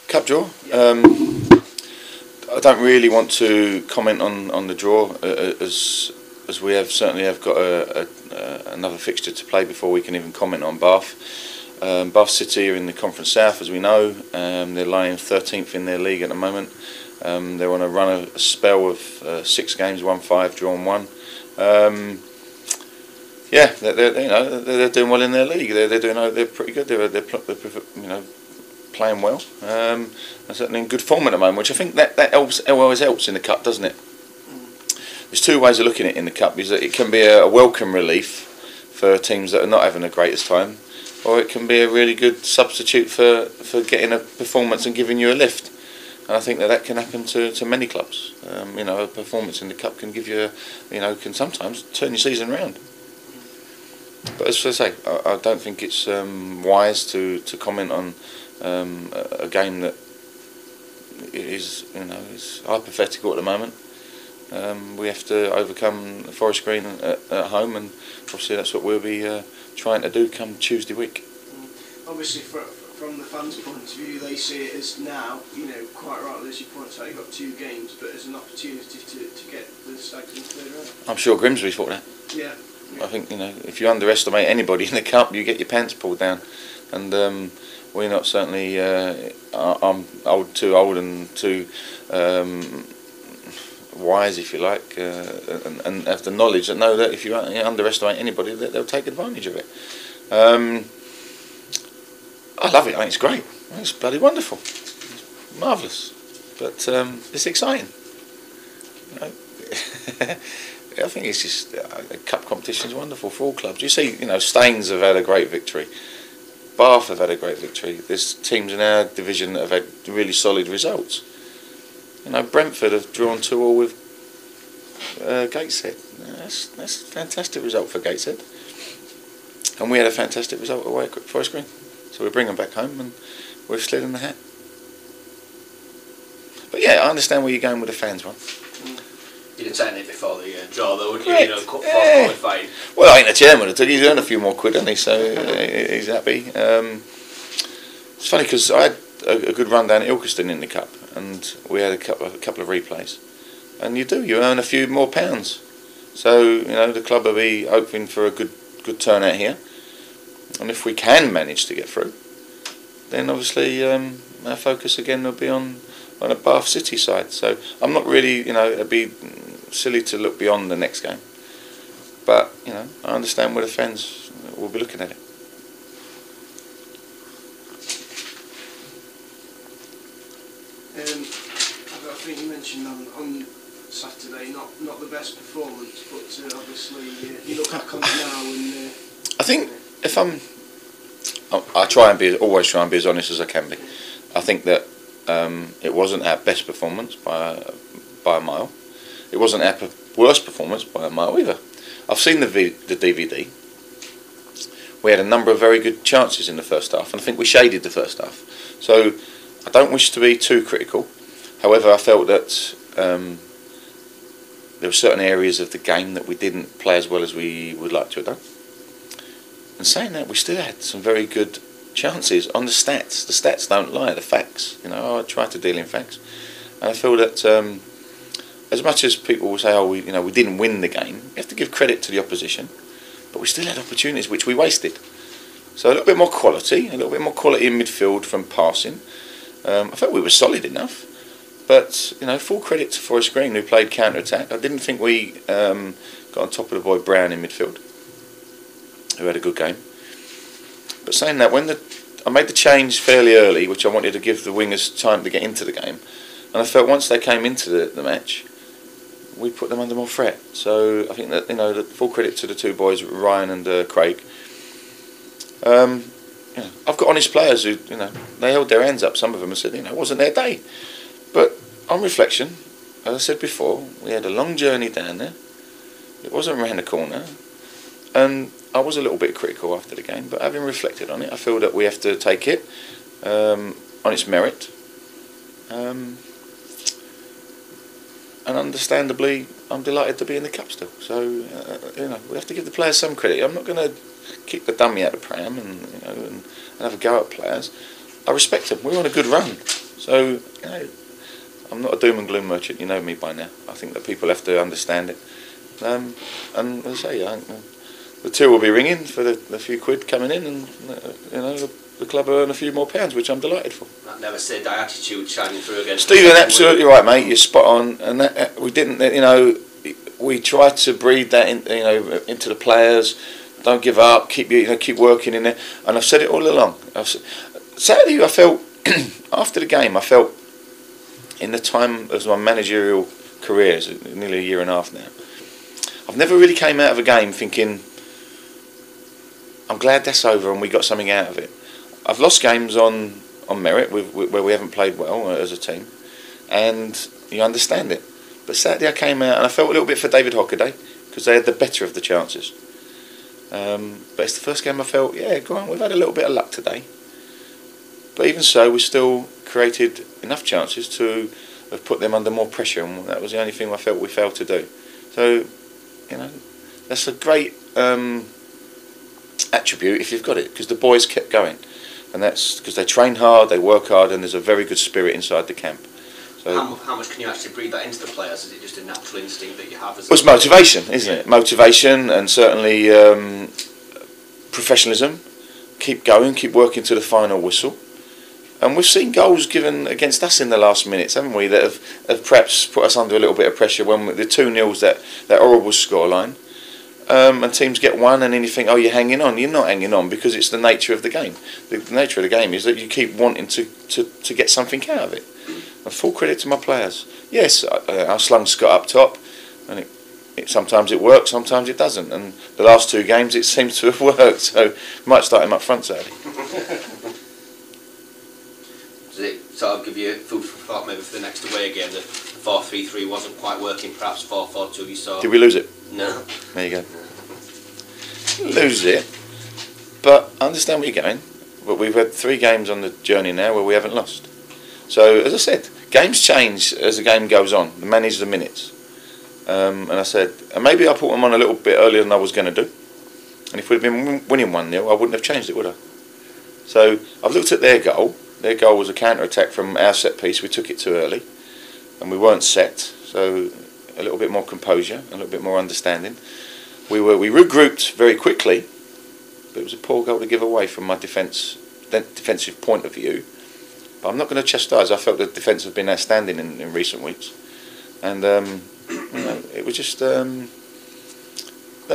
Cup draw. I don't really want to comment on the draw as we certainly have got another fixture to play before we can even comment on Bath. Bath City are in the Conference South, as we know. They're lying 13th in their league at the moment. They're on a spell of 6 games, won 5, drawn 1. Yeah, they're doing well in their league. They're pretty good. They're playing well. And certainly in good form at the moment, which I think that always helps in the cup, doesn't it? There's 2 ways of looking at it in the cup. Is that it can be a welcome relief for teams that are not having the greatest time, or it can be a really good substitute for getting a performance and giving you a lift. And I think that can happen to many clubs. A performance in the cup can give you, can sometimes turn your season around. But as I say, I don't think it's wise to comment on a game that is hypothetical at the moment. We have to overcome Forest Green at home, and obviously that's what we'll be trying to do come Tuesday week. Obviously, from the fans' point of view, they see it as now, quite rightly as you point out, you've got 2 games, but as an opportunity to get the Stags in third round. I'm sure Grimsby thought that. Yeah. I think if you underestimate anybody in the cup, you get your pants pulled down, and we're not certainly. I'm too old and too wise, if you like, and have the knowledge that know that if you underestimate anybody, that they'll take advantage of it. I love it. I think it's great. It's bloody wonderful. It's marvellous, but it's exciting. I think it's just cup competition is wonderful for all clubs. You see, Staines have had a great victory. Bath have had a great victory. There's teams in our division that have had really solid results. Brentford have drawn 2-2 with Gateshead. That's a fantastic result for Gateshead. And we had a fantastic result away at Forest Green. So we bring them back home and we've slid in the hat. But yeah, I understand where you're going with the fans one. You didn't say anything before the draw, though, would you? Right. Cup qualifying. Well, I think the chairman he's earned a few more quid, hasn't he? So he's happy. It's funny because I had a good run down at Ilkeston in the cup, and we had a couple of replays. And you earn a few more pounds. So the club will be hoping for a good turnout here. And if we can manage to get through, then obviously our focus again will be on a Bath City side. So I'm not really, it'd be silly to look beyond the next game. But, I understand where the fans will be looking at it. I think you mentioned on Saturday, not the best performance, but obviously you look back on it now and... I think if I always try and be as honest as I can be. I think that it wasn't our best performance by a mile. It wasn't our worst performance by a mile either. I've seen the DVD. We had a number of very good chances in the first half, and I think we shaded the first half. So I don't wish to be too critical. However, I felt that there were certain areas of the game that we didn't play as well as we would like to have done. And saying that, we still had some very good chances on the stats. The stats don't lie, the facts. I try to deal in facts, and I feel that as much as people will say, "Oh, we didn't win the game," you have to give credit to the opposition, but we still had opportunities which we wasted. So a little bit more quality in midfield from passing. I felt we were solid enough, but full credit to Forest Green who played counter attack. I didn't think we got on top of the boy Brown in midfield, who had a good game. But saying that, I made the change fairly early, which I wanted to give the wingers time to get into the game, and I felt once they came into the match, we put them under more threat. So I think that the full credit to the 2 boys, Ryan and Craig. I've got honest players who they held their hands up. Some of them have said it wasn't their day, but on reflection, as I said before, we had a long journey down there. It wasn't round the corner, and I was a little bit critical after the game, but having reflected on it, I feel that we have to take it on its merit. And understandably, I'm delighted to be in the cup still. So, we have to give the players some credit. I'm not going to kick the dummy out of the pram and have a go at players. I respect them. We're on a good run. So, you know, I'm not a doom and gloom merchant. You know me by now. I think that people have to understand it. And as I say, I think the till will be ringing for the few quid coming in, and you know, the club will earn a few more pounds, which I'm delighted for. That never say die attitude shining through again. Stephen, absolutely right, mate. You're spot on, and that, we didn't, you know, we tried to breed that in, you know, into the players. Don't give up. Keep working in there. And I've said it all along. Saturday, I felt after the game, I felt in the time of my managerial career, nearly a year and a half now, I've never really came out of a game thinking, I'm glad that's over and we got something out of it. I've lost games on merit where we haven't played well as a team, and you understand it. But Saturday I came out and I felt a little bit for David Hockaday because they had the better of the chances. But it's the first game I felt, yeah, go on, we've had a little bit of luck today. But even so, we still created enough chances to have put them under more pressure, and that was the only thing I felt we failed to do. So, you know, that's a great attribute if you've got it, because the boys kept going, and that's because they train hard, they work hard, and there's a very good spirit inside the camp. So how much can you actually breathe that into the players? Is it just a natural instinct that you have? It's motivation, isn't it? Motivation, and certainly professionalism. Keep going, keep working to the final whistle. And we've seen goals given against us in the last minutes, haven't we, that have perhaps put us under a little bit of pressure when the 2-0's that horrible scoreline. And teams get one, and then you think, oh, you're hanging on. You're not hanging on, because it's the nature of the game. The nature of the game is that you keep wanting to get something out of it. And full credit to my players. Yes, I slung Scott up top, and sometimes it works, sometimes it doesn't. And the last 2 games it seems to have worked, so might start him up front Saturday. Does it sort of give you food for thought maybe for the next away game that 4-3-3 wasn't quite working, perhaps 4-4-2 you saw? Did we lose it? No. There you go. Lose it, but I understand where you're going. But we've had 3 games on the journey now where we haven't lost. So, as I said, games change as the game goes on. The manage the minutes. And I said, and maybe I put them on a little bit earlier than I was going to do. And if we'd have been winning 1-0, I wouldn't have changed it, would I? So, I've looked at their goal. Their goal was a counter-attack from our set piece. We took it too early, and we weren't set. So, a little bit more composure, a little bit more understanding. We regrouped very quickly, but it was a poor goal to give away from my defensive point of view. But I'm not going to chastise. I felt the defence has been outstanding in recent weeks, and you know, it was just the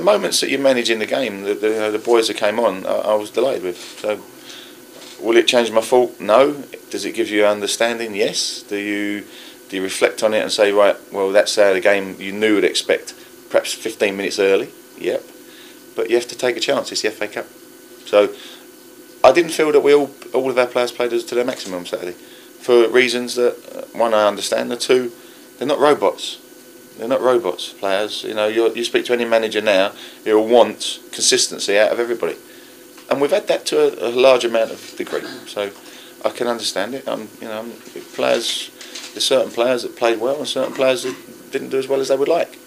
moments that you manage in the game. The boys that came on, I was delighted with. So, will it change my thought? No. Does it give you understanding? Yes. Do you reflect on it and say, right, well, that's how the game you knew would expect, perhaps 15 minutes early? Yep. But you have to take a chance. It's the FA Cup. So I didn't feel that all of our players played us to their maximum Saturday, for reasons that, one, I understand, and 2, they're not robots. They're not robots, players. You know, you speak to any manager now, he'll want consistency out of everybody. And we've had that to a large amount of degree. So I can understand it. You know, players... There's certain players that played well and certain players that didn't do as well as they would like.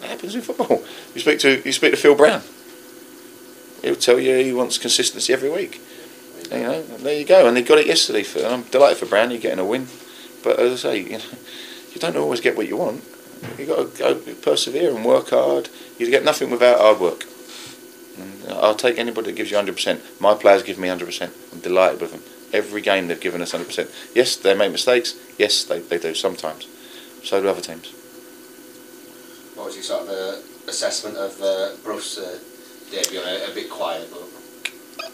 That happens in football. You speak to Phil Brown. He'll tell you he wants consistency every week. And, you know, there you go. And they got it yesterday. And I'm delighted for Brown. You're getting a win. But as I say, you know, you don't always get what you want. You've got to go persevere and work hard. You get nothing without hard work. And I'll take anybody that gives you 100%. My players give me 100%. I'm delighted with them. Every game they've given us 100%. Yes, they make mistakes. Yes, they do sometimes. So do other teams. What was your sort of assessment of Bruce debut? A bit quiet, but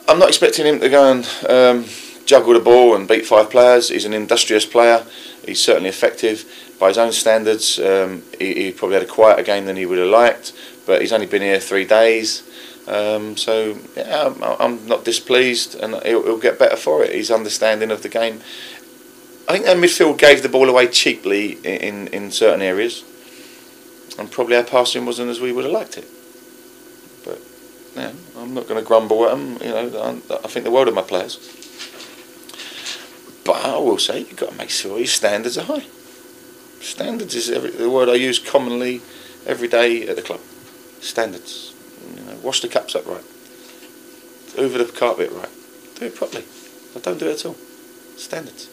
I'm not expecting him to go and juggle the ball and beat 5 players. He's an industrious player. He's certainly effective. By his own standards, he probably had a quieter game than he would have liked, but he's only been here 3 days. So yeah, I'm not displeased, and he'll get better for it. His understanding of the game. I think our midfield gave the ball away cheaply in certain areas, and probably our passing wasn't as we would have liked it. But yeah, I'm not going to grumble at them. You know, I think the world of my players. But I will say, you've got to make sure your standards are high. Standards is the word I use commonly every day at the club. Standards. You know, wash the cups up right. Hoover the carpet right. Do it properly. I don't do it at all. Standards.